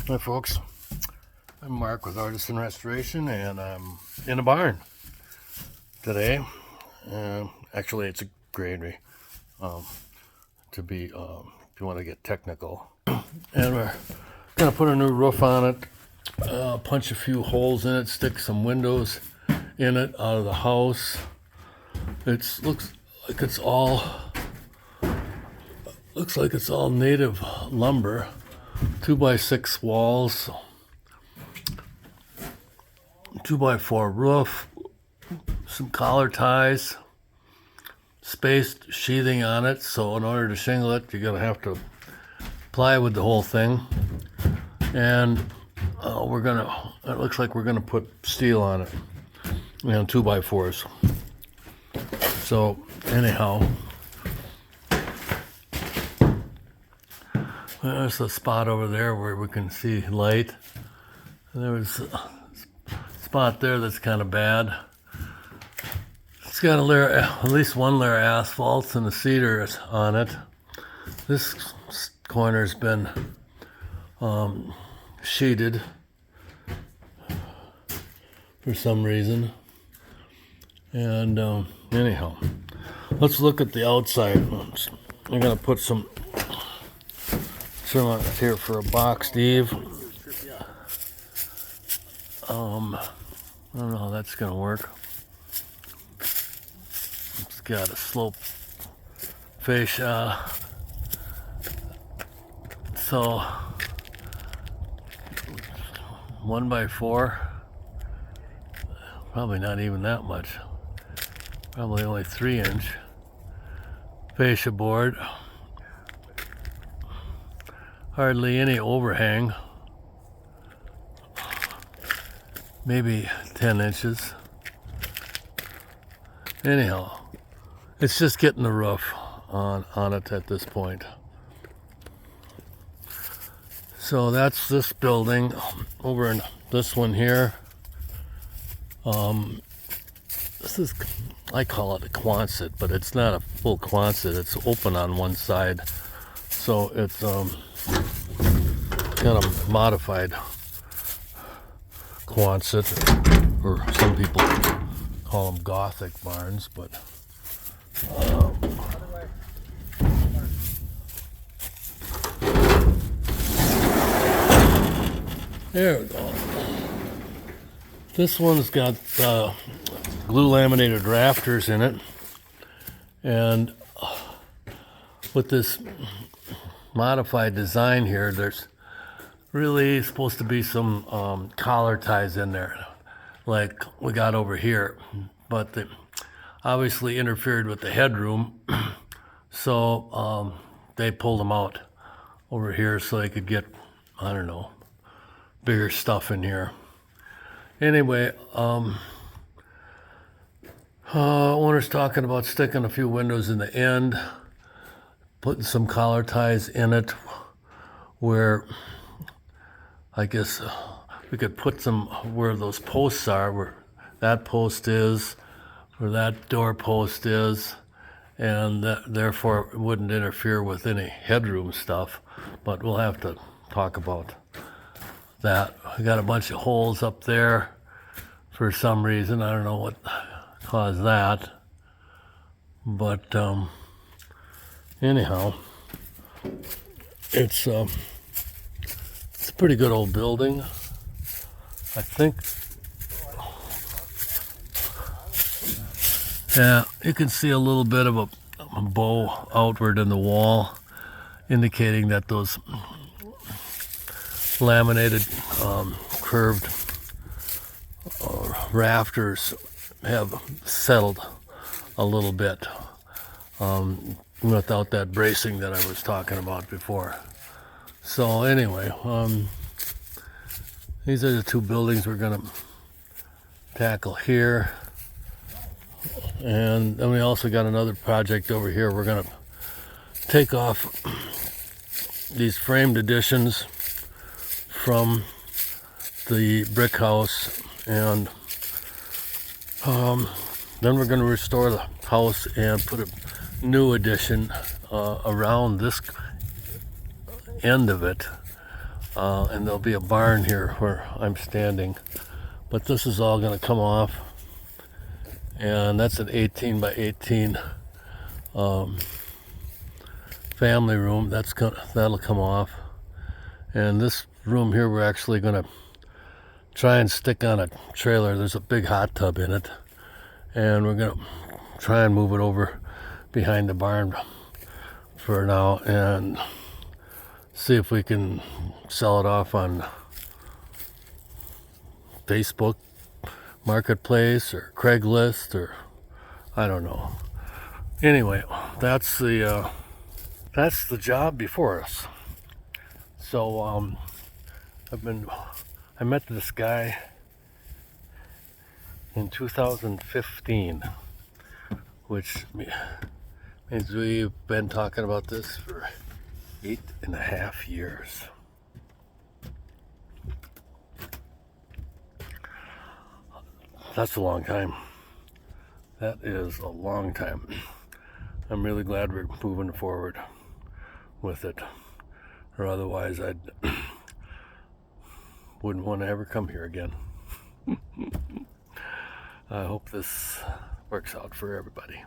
Hi folks, I'm Mark with Artisan Restoration, and I'm in a barn today. Actually, it's a granary, to be, if you want to get technical. And we're gonna put a new roof on it, punch a few holes in it, stick some windows in it out of the house. It looks like it's all native lumber, 2x6 walls, 2x4 roof, some collar ties, spaced sheathing on it. So in order to shingle it, you're gonna have to plywood the whole thing. And it looks like we're gonna put steel on it, and 2x4s. So anyhow, there's a spot over there where we can see light. And there was a spot there that's kind of bad. It's got a layer, at least one layer of asphalt and a cedar on it. This corner's been sheeted for some reason. And anyhow, let's look at the outside. I'm gonna put some on here for a boxed eave. I don't know how that's gonna work. It's got a slope fascia, so 1x4, probably not even that much, probably only 3-inch fascia board. Hardly any overhang, maybe 10 inches. Anyhow, it's just getting the roof on it at this point. So that's this building. Over in this one here, this is, I call it a Quonset, but it's not a full Quonset. It's open on one side, so it's kind of modified Quonset, or some people call them Gothic barns, but there we go. This one's got glue laminated rafters in it, and with this modified design here, there's really supposed to be some collar ties in there, like we got over here, but they obviously interfered with the headroom, so they pulled them out over here so they could get, I don't know, bigger stuff in here. Anyway, owner's talking about sticking a few windows in the end, putting some collar ties in it, where I guess we could put some where those posts are, where that post is, where that door post is, and therefore it wouldn't interfere with any headroom stuff. But we'll have to talk about that. We got a bunch of holes up there for some reason. I don't know what caused that, but anyhow, it's a pretty good old building, I think. Yeah, you can see a little bit of a bow outward in the wall, indicating that those laminated curved rafters have settled a little bit without that bracing that I was talking about before. So anyway, these are the two buildings we're gonna tackle here. And then we also got another project over here. We're gonna take off these framed additions from the brick house, and then we're going to restore the house and put a new addition around this end of it. and there'll be a barn here where I'm standing. But this is all going to come off, and that's an 18 by 18 family room. That'll come off, and this room here we're actually going to try and stick on a trailer. There's a big hot tub in it, and we're going to try and move it over behind the barn for now and see if we can sell it off on Facebook Marketplace or Craigslist, or I don't know. Anyway, that's the job before us. So I met this guy in 2015, which means we've been talking about this for 8.5 years. That's a long time. That is a long time. I'm really glad we're moving forward with it, or otherwise I wouldn't want to ever come here again. I hope this works out for everybody.